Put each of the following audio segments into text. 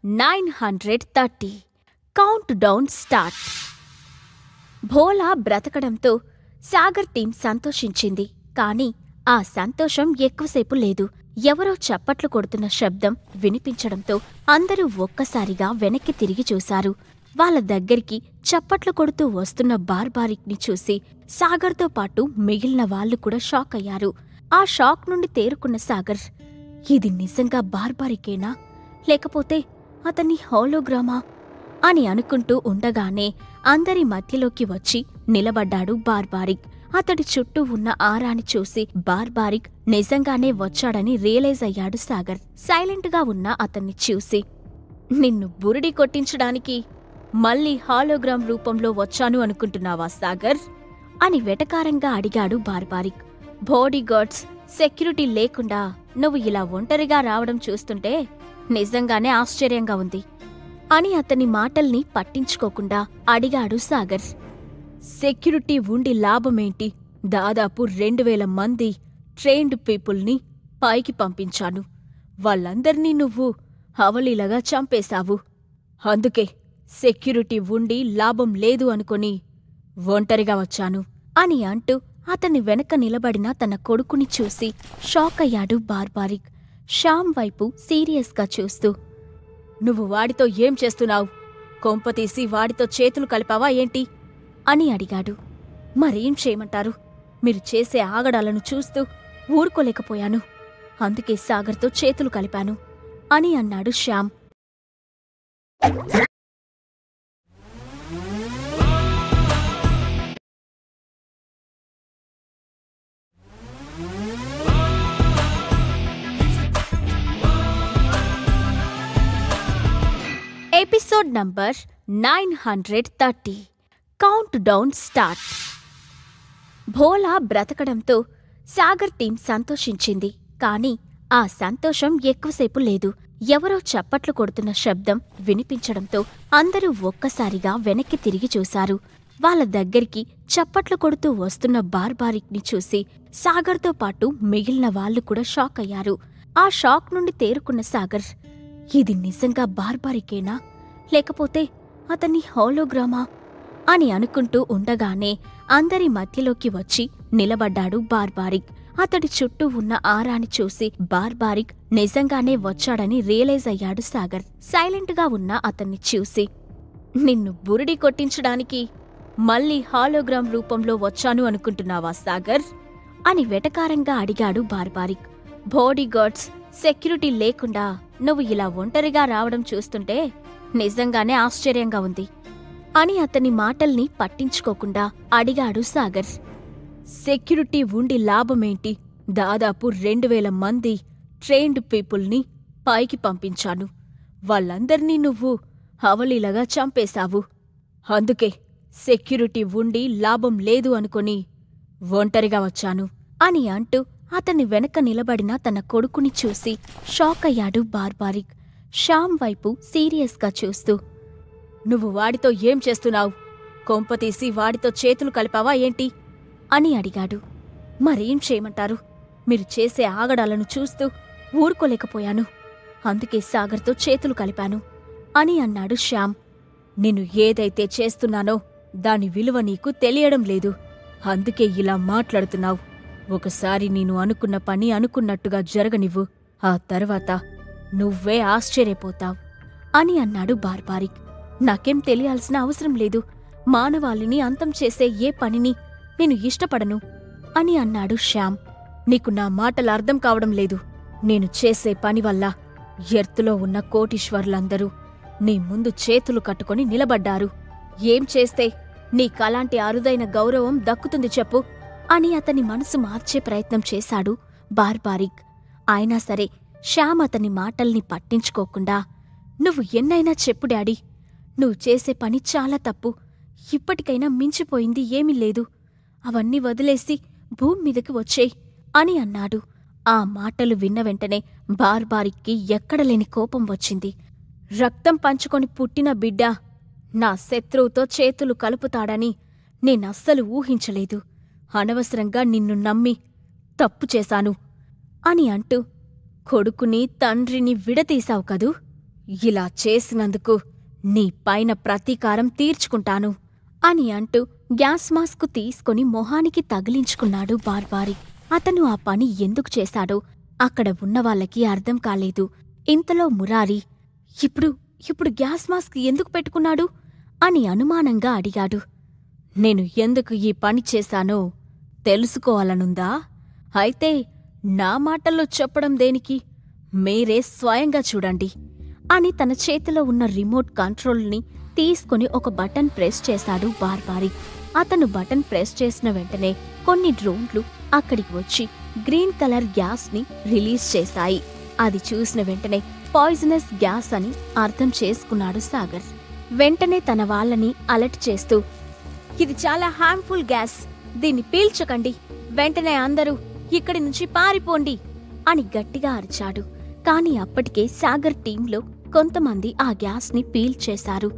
930 count down start. Bhola బ్రతకడంతో Sagar team సంతోషించింది. కాని ఆ సంతోషం ఎక్కువసేపు లేదు. ఎవరో చప్పట్లు కొడుతున్న శబ్దం వినిపించడంతో అందరూ ఒక్కసారిగా వెనక్కి తిరిగి చూశారు. వాళ్ళ దగ్గరికి చప్పట్లు కొడుతూ వస్తున్న బార్బారిక్ ని చూసి సాగర్తో పాటు మిగిలిన వాళ్ళు కూడా షాక్ అయ్యారు. ఆ షాక్ నుండి తేరుకున్న సాగర్, ఇది నిజంగా బార్బారికేనా, లేకపోతే అతని హోలోగ్రామా అని అనుకుంటూ ఉండగానే అందరి మధ్యలోకి వచ్చి నిలబడ్డాడు బార్బారిక్. అతడి చుట్టూ ఉన్న ఆరాని చూసి బార్బారిక్ నిజంగానే వచ్చాడని రియలైజ్ అయ్యాడు సాగర్. సైలెంట్గా ఉన్న అతన్ని చూసి, నిన్ను బురిడి కొట్టించడానికి మళ్ళీ హాలోగ్రామ్ రూపంలో వచ్చాను అనుకుంటున్నావా సాగర్ అని వెటకారంగా అడిగాడు బార్బారిక్. బాడీగార్డ్స్, సెక్యూరిటీ లేకుండా నువ్వు ఇలా ఒంటరిగా రావడం చూస్తుంటే నిజంగానే ఆశ్చర్యంగా ఉంది అని అతని మాటల్ని పట్టించుకోకుండా అడిగాడు సాగర్. సెక్యూరిటీ ఉండి లాభమేంటి? దాదాపు 2000 మంది ట్రైన్డ్ పీపుల్ని పైకి పంపించాను. వాళ్ళందర్నీ నువ్వు అవలీలగా చంపేశావు. అందుకే సెక్యూరిటీ ఉండి లాభం లేదు అనుకొని ఒంటరిగా వచ్చాను అని అంటూ అతని వెనక నిలబడిన తన కొడుకుని చూసి షాక్ అయ్యాడు బార్బారిక్. శ్యామ్ వైపు సీరియస్గా చూస్తూ, నువ్వు వాడితో ఏం చేస్తున్నావు? కొంపతీసి వాడితో చేతులు కలిపావా ఏంటి అని అడిగాడు. మరేం చేయమంటారు, మీరు చేసే ఆగడాలను చూస్తూ ఊరుకోలేకపోయాను. అందుకే సాగర్తో చేతులు కలిపాను అని అన్నాడు Shyam. Episode number 930 count down start. Bhola బ్రతకడంతో సాగర్ టీం సంతోషించింది. కాని ఆ సంతోషం ఎక్కువసేపు లేదు. ఎవరో చప్పట్లు కొడుతున్న శబ్దం వినిపించడంతో అందరూ ఒక్కసారిగా వెనక్కి తిరిగి చూశారు. వాళ్ళ దగ్గరికి చప్పట్లు కొడుతూ వస్తున్న బార్బారిక్ ని చూసి సాగర్తో పాటు మిగిలిన వాళ్ళు కూడా షాక్ అయ్యారు. ఆ షాక్ నుండి తేరుకున్న సాగర్, ఇది నిజంగా బార్బారికేనా, లేకపోతే అతని హోలోగ్రామా అని అనుకుంటూ ఉండగానే అందరి మధ్యలోకి వచ్చి నిలబడ్డాడు బార్బారిక్. అతడి చుట్టూ ఉన్న ఆరాని చూసి బార్బారిక్ నిజంగానే వచ్చాడని రియలైజ్ అయ్యాడు సాగర్. సైలెంట్గా ఉన్న అతన్ని చూసి, నిన్ను బురిడి కొట్టించడానికి మళ్ళీ హాలోగ్రామ్ రూపంలో వచ్చాను అనుకుంటున్నావా సాగర్ అని వెటకారంగా అడిగాడు బార్బారిక్. బాడీగార్డ్స్, సెక్యూరిటీ లేకుండా నువ్వు ఇలా ఒంటరిగా రావడం చూస్తుంటే నిజంగానే ఆశ్చర్యంగా ఉంది అని అతని మాటల్ని పట్టించుకోకుండా అడిగాడు సాగర్. సెక్యూరిటీ ఉండి లాభమేంటి? దాదాపు 2000 మంది ట్రైన్డ్ పీపుల్ని పైకి పంపించాను. వాళ్ళందర్నీ నువ్వు అవలీలగా చంపేశావు. అందుకే సెక్యూరిటీ ఉండి లాభం లేదు అనుకొని ఒంటరిగా వచ్చాను అని అంటూ అతని వెనక నిలబడిన తన కొడుకుని చూసి షాక్ అయ్యాడు బార్బారిక్. శ్యామ్ వైపు సీరియస్గా చూస్తూ, నువ్వు వాడితో ఏం చేస్తున్నావు? కొంపతీసి వాడితో చేతులు కలిపావా ఏంటి అని అడిగాడు. మరేం చేయమంటారు, మీరు చేసే ఆగడాలను చూస్తూ ఊరుకోలేకపోయాను. అందుకే సాగర్తో చేతులు కలిపాను అని అన్నాడు శ్యామ్. నేను ఏదైతే చేస్తున్నానో దాని విలువ నీకు తెలియడం లేదు. అందుకే ఇలా మాట్లాడుతున్నావు. ఒకసారి నేను అనుకున్న పని అనుకున్నట్టుగా జరగనివ్వు, ఆ తర్వాత నువ్వే ఆశ్చర్యపోతావ్ అని అన్నాడు బార్బారిక్. నాకేం తెలియాల్సిన అవసరం లేదు. మానవాళిని అంతం చేసే ఏ పనిని నేను ఇష్టపడను అని అన్నాడు శ్యామ్. నీకు నా మాటలు అర్థం కావడం లేదు. నేను చేసే పని వల్ల ఎర్తులో ఉన్న కోటీశ్వర్లందరూ నీ ముందు చేతులు కట్టుకొని నిలబడ్డారు. ఏం చేస్తే నీకలాంటి అరుదైన గౌరవం దక్కుతుంది చెప్పు అని అతని మనసు మార్చే ప్రయత్నం చేశాడు బార్బారిక్. అయినా సరే శ్యామ్ అతని మాటల్ని పట్టించుకోకుండా, నువ్వు ఎన్నైనా చెప్పు డాడీ, నువ్వు చేసే పని చాలా తప్పు. ఇప్పటికైనా మించిపోయింది ఏమీ లేదు. అవన్నీ వదిలేసి భూమి మీదకి వచ్చేయ్ అని అన్నాడు. ఆ మాటలు విన్న వెంటనే బార్బారిక్కి ఎక్కడలేని కోపం వచ్చింది. రక్తం పంచుకొని పుట్టిన బిడ్డ నా శత్రువుతో చేతులు కలుపుతాడని నేనస్సలు ఊహించలేదు. అనవసరంగా నిన్ను నమ్మి తప్పు చేశాను అని అంటూ, కొడుకుని తండ్రిని విడతీశావు కదూ, ఇలా చేసినందుకు నీ పైన ప్రతీకారం తీర్చుకుంటాను అని అంటూ గ్యాస్ మాస్క్ తీసుకుని మొహానికి తగిలించుకున్నాడు బార్బారి. అతను ఆ పని ఎందుకు చేశాడో అక్కడ ఉన్నవాళ్ళకి అర్థం కాలేదు. ఇంతలో మురారి ఇప్పుడు గ్యాస్ మాస్క్ ఎందుకు పెట్టుకున్నాడు అని అనుమానంగా అడిగాడు. నేను ఎందుకు ఈ పని చేశానో తెలుసుకోవాలనుందా? అయితే నా మాటల్లో చెప్పడం దేనికి? మీరే స్వయంగా చూడండి అని తన చేతిలో ఉన్న రిమోట్ కంట్రోల్ని తీసుకుని ఒక బటన్ ప్రెస్ చేశాడు బార్బారి. అతను బటన్ ప్రెస్ చేసిన వెంటనే కొన్ని డ్రోన్లు అక్కడికి వచ్చి గ్రీన్ కలర్ గ్యాస్ ని రిలీజ్ చేశాయి. అది చూసిన వెంటనే పాయిజనస్ గ్యాస్ అని అర్థం చేసుకున్నాడు సాగర్. వెంటనే తన వాళ్ళని అలర్ట్ చేస్తూ, ఇది చాలా హార్మ్ఫుల్ గ్యాస్, దీన్ని పీల్చకండి, వెంటనే అందరూ ఇక్కడి నుంచి పారిపోండి అని గట్టిగా అరిచాడు. కాని అప్పటికే సాగర్ టీంలో కొంతమంది ఆ గ్యాస్ ని పీల్చేశారు.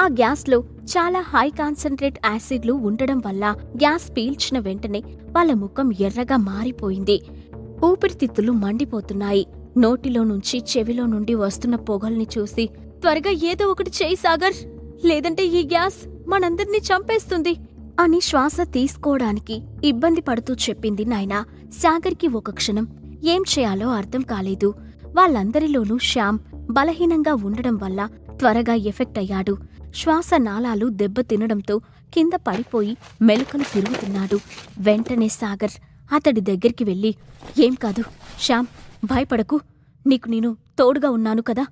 ఆ గ్యాస్ లో చాలా హై కాన్సంట్రేట్ యాసిడ్లు ఉండడం వల్ల గ్యాస్ పీల్చిన వెంటనే వాళ్ళ ముఖం ఎర్రగా మారిపోయింది. ఊపిరితిత్తులు మండిపోతున్నాయి. నోటిలో నుంచి చెవిలో నుండి వస్తున్న పొగల్ని చూసి, త్వరగా ఏదో ఒకటి చేయి సాగర్, లేదంటే ఈ గ్యాస్ మనందర్నీ చంపేస్తుంది అని శ్వాస తీసుకోవడానికి ఇబ్బంది పడుతూ చెప్పింది నైనా. సాగర్కి ఒక క్షణం ఏం చేయాలో అర్థం కాలేదు. వాళ్ళందరిలోనూ శ్యామ్ బలహీనంగా ఉండడం వల్ల త్వరగా ఎఫెక్ట్ అయ్యాడు. శ్వాస నాళాలు దెబ్బతినడంతో కింద పడిపోయి మెలకలు తిరుగుతున్నాడు. వెంటనే సాగర్ అతడి దగ్గరికి వెళ్ళి, ఏం కాదు శ్యామ్, భయపడకు, నీకు నేను తోడుగా ఉన్నాను కదా,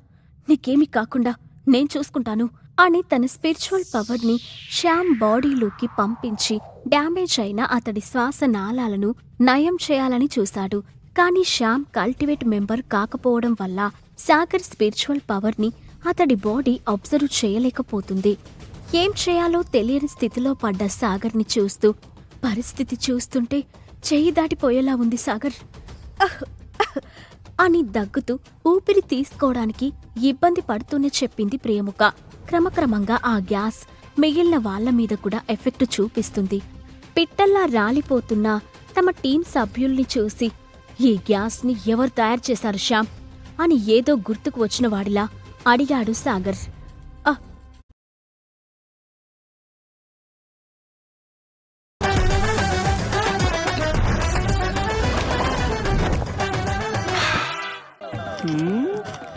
నీకేమీ కాకుండా నేను చూసుకుంటాను అని తన స్పిరిచువల్ పవర్ని శ్యామ్ బాడీలోకి పంపించి డ్యామేజ్ అయిన అతడి శ్వాస నాళాలను నయం చేయాలని చూశాడు. కాని శ్యామ్ కల్టివేట్ మెంబర్ కాకపోవడం వల్ల సాగర్ స్పిరిచువల్ పవర్ని అతడి బాడీ అబ్జర్వ్ చేయలేకపోతుంది. ఏం చేయాలో తెలియని స్థితిలో పడ్డ సాగర్ని చూస్తూ, పరిస్థితి చూస్తుంటే చెయ్యి దాటిపోయేలా ఉంది సాగర్ అని దగ్గుతూ ఊపిరి తీసుకోవడానికి ఇబ్బంది పడుతూనే చెప్పింది ప్రియముఖ. క్రమక్రమంగా ఆ గ్యాస్ మిగిలిన వాళ్ల మీద కూడా ఎఫెక్ట్ చూపిస్తుంది. పిట్టల్లా రాలిపోతున్న తమ టీం సభ్యుల్ని చూసి, ఈ గ్యాస్ని ఎవరు తయారు చేశారు శ్యామ్ అని ఏదో గుర్తుకు వచ్చిన వాడిలా అడిగాడు సాగర్.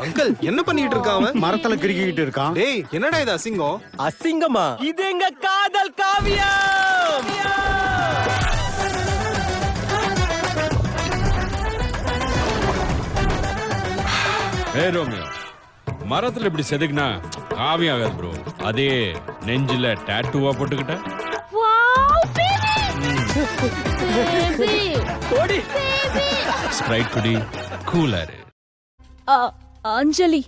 அங்கிள் என்ன பண்ணிட்டு இருக்கான்? மரத்துல கிறுக்கிட்டு இருக்கான். டேய் என்னடா இது அசிங்கம்? அசிங்கமா? இது எங்க காதல் காவியம். ஏ ரோமியோ, மரத்துல இப்படி செதுக்குனா காவியம் ஆகாது ப்ரோ. அதே நெஞ்சில டாட்டூவா போட்டுக்கிட்ட స్ప్రైట్ కుడి కూలర్. అంజలి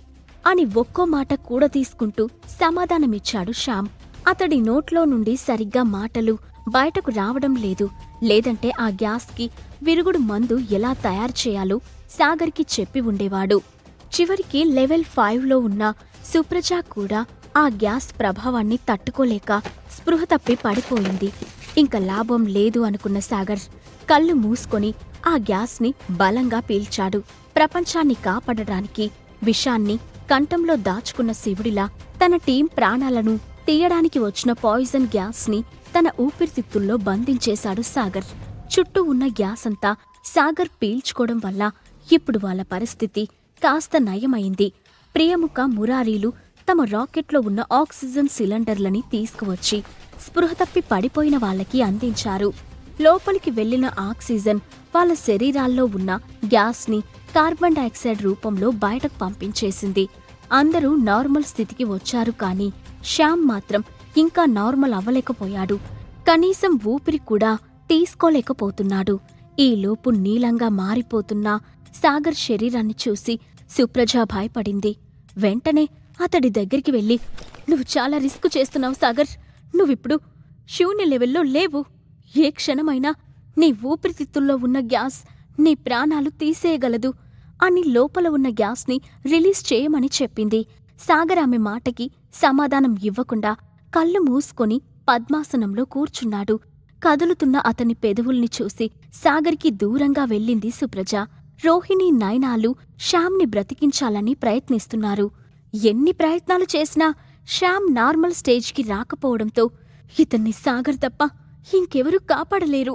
అని ఒక్కో మాట కూడా తీసుకుంటూ సమాధానమిచ్చాడు శ్యామ్. అతడి నోట్లో నుండి సరిగ్గా మాటలు బయటకు రావడం లేదు. లేదంటే ఆ గ్యాస్కి విరుగుడు మందు ఎలా తయారు చేయాలో సాగర్కి చెప్పి ఉండేవాడు. చివరికి లెవెల్ 5లో ఉన్న సుప్రజ కూడా ఆ గ్యాస్ ప్రభావాన్ని తట్టుకోలేక స్పృహ తప్పి పడిపోయింది. ఇంక లాభం లేదు అనుకున్న సాగర్ కళ్ళు మూసుకొని ఆ గ్యాస్ని బలంగా పీల్చాడు. ప్రపంచాన్ని కాపాడడానికి విషాన్ని కంఠంలో దాచుకున్న శివుడిలా తన టీం ప్రాణాలను తీయడానికి వచ్చిన పాయిజన్ గ్యాస్ని తన ఊపిరితిత్తుల్లో బంధించేశాడు సాగర్. చుట్టూ ఉన్న గ్యాస్ అంతా సాగర్ పీల్చుకోవడం వల్ల ఇప్పుడు వాళ్ళ పరిస్థితి కాస్త నయమైంది. ప్రియముఖ, మురారీలు తమ రాకెట్లో ఉన్న ఆక్సిజన్ సిలిండర్లని తీసుకువచ్చి స్పృహ తప్పి పడిపోయిన వాళ్ళకి అందించారు. లోపలికి వెళ్లిన ఆక్సిజన్ వాళ్ళ శరీరాల్లో ఉన్న గ్యాస్ని కార్బన్ డైఆక్సైడ్ రూపంలో బయటకు పంపించేసింది. అందరూ నార్మల్ స్థితికి వచ్చారు. కానీ శ్యామ్ మాత్రం ఇంకా నార్మల్ అవ్వలేకపోయాడు. కనీసం ఊపిరి కూడా తీసుకోలేకపోతున్నాడు. ఈలోపు నీలంగా మారిపోతున్న సాగర్ శరీరాన్ని చూసి సుప్రజ భయపడింది. వెంటనే అతడి దగ్గరికి వెళ్లి, నువ్వు చాలా రిస్క్ చేస్తున్నావు సాగర్, నువ్విప్పుడు శూన్య లెవెల్లో లేవు. ఏ క్షణమైనా నీ ఊపిరితిత్తుల్లో ఉన్న గ్యాస్ నీ ప్రాణాలు తీసేయగలదు అని లోపల ఉన్న గ్యాస్ని రిలీజ్ చేయమని చెప్పింది. సాగర్ ఆమె మాటకి సమాధానం ఇవ్వకుండా కళ్ళు మూసుకొని పద్మాసనంలో కూర్చున్నాడు. కదులుతున్న అతని పెదవుల్ని చూసి సాగర్కి దూరంగా వెళ్ళింది సుప్రజ. రోహిణి, నైనాలు శ్యామ్ని బ్రతికించాలని ప్రయత్నిస్తున్నారు. ఎన్ని ప్రయత్నాలు చేసినా శ్యామ్ నార్మల్ స్టేజ్కి రాకపోవడంతో ఇతన్ని సాగర్ తప్ప ఇంకెవరూ కాపాడలేరు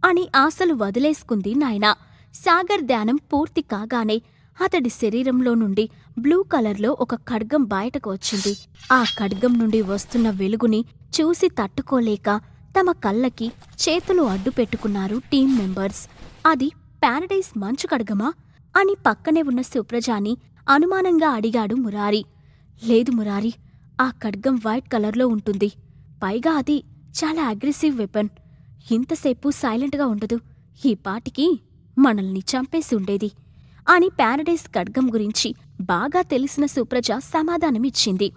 అని ఆశలు వదిలేసుకుంది నాయనా. సాగర్ ధ్యానం పూర్తి కాగానే అతడి శరీరంలో నుండి బ్లూ కలర్లో ఒక ఖడ్గం బయటకు వచ్చింది. ఆ ఖడ్గం నుండి వస్తున్న వెలుగుని చూసి తట్టుకోలేక తమ కళ్ళకి చేతులు అడ్డు పెట్టుకున్నారు టీం మెంబర్స్. అది ప్యారడైజ్ మంచు ఖడ్గమా అని పక్కనే ఉన్న సుప్రజాని అనుమానంగా అడిగాడు మురారి. లేదు మురారి, ఆ ఖడ్గం వైట్ కలర్లో ఉంటుంది. పైగా అది చాలా అగ్రెసివ్ వెపన్. ఇంతసేపు సైలెంట్గా ఉండదు. ఈ పాటికి మనల్ని చంపేసి ఉండేది అని ప్యారడైజ్ ఖడ్గం గురించి బాగా తెలిసిన సుప్రజ సమాధానమిచ్చింది.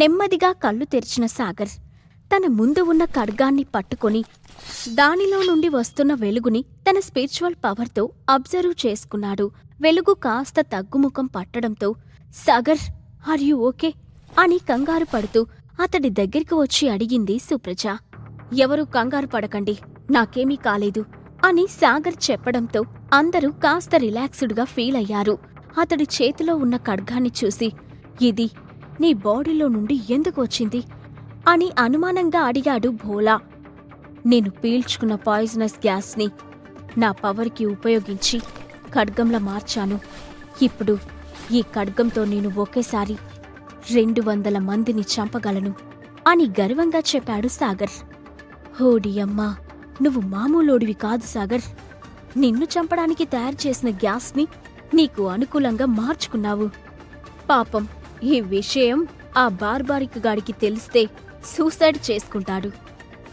నెమ్మదిగా కళ్ళు తెరిచిన సాగర్ తన ముందు ఉన్న ఖడ్గాన్ని పట్టుకొని దానిలో నుండి వస్తున్న వెలుగుని తన స్పిరిచువల్ పవర్తో అబ్జర్వ్ చేసుకున్నాడు. వెలుగు కాస్త తగ్గుముఖం పట్టడంతో సాగర్, ఆర్ యూ ఓకే అని కంగారు పడుతూ అతడి దగ్గరికి వచ్చి అడిగింది సుప్రజ. ఎవరూ కంగారు పడకండి, నాకేమీ కాలేదు అని సాగర్ చెప్పడంతో అందరూ కాస్త రిలాక్స్డ్గా ఫీల్ అయ్యారు. అతడి చేతిలో ఉన్న ఖడ్గాన్ని చూసి, ఇది నీ బాడీలో నుండి ఎందుకు వచ్చింది అని అనుమానంగా అడిగాడు భోలా. నేను పీల్చుకున్న పాయిజనస్ గ్యాస్ని నా పవర్కి ఉపయోగించి ఖడ్గంలా మార్చాను. ఇప్పుడు ఈ ఖడ్గంతో నేను ఒకేసారి 200 మందిని చంపగలను అని గర్వంగా చెప్పాడు సాగర్. హోడి అమ్మా, నువ్వు మామూలోడివి కాదు సాగర్. నిన్ను చంపడానికి తయారు చేసిన గ్యాస్ని నీకు అనుకూలంగా మార్చుకున్నావు. పాపం, ఈ విషయం ఆ బార్బారిక్ గాడికి తెలిస్తే సూసైడ్ చేసుకుంటాడు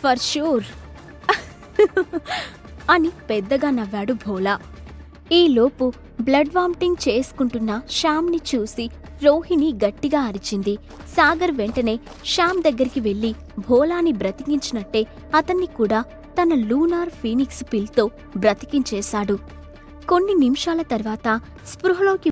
ఫర్ షూర్ అని పెద్దగా నవ్వాడు భోలా. ఈలోపు బ్లడ్ వామిటింగ్ చేసుకుంటున్న శ్యామ్ని చూసి రోహిణి గట్టిగా అరిచింది. సాగర్ వెంటనే శ్యామ్ దగ్గరికి వెళ్లి భోలాని బ్రతికించినట్టే అతన్ని కూడా తన లూనార్ ఫీనిక్స్ పిల్తో బ్రతికించేశాడు. కొన్ని నిమిషాల తర్వాత స్పృహలోకి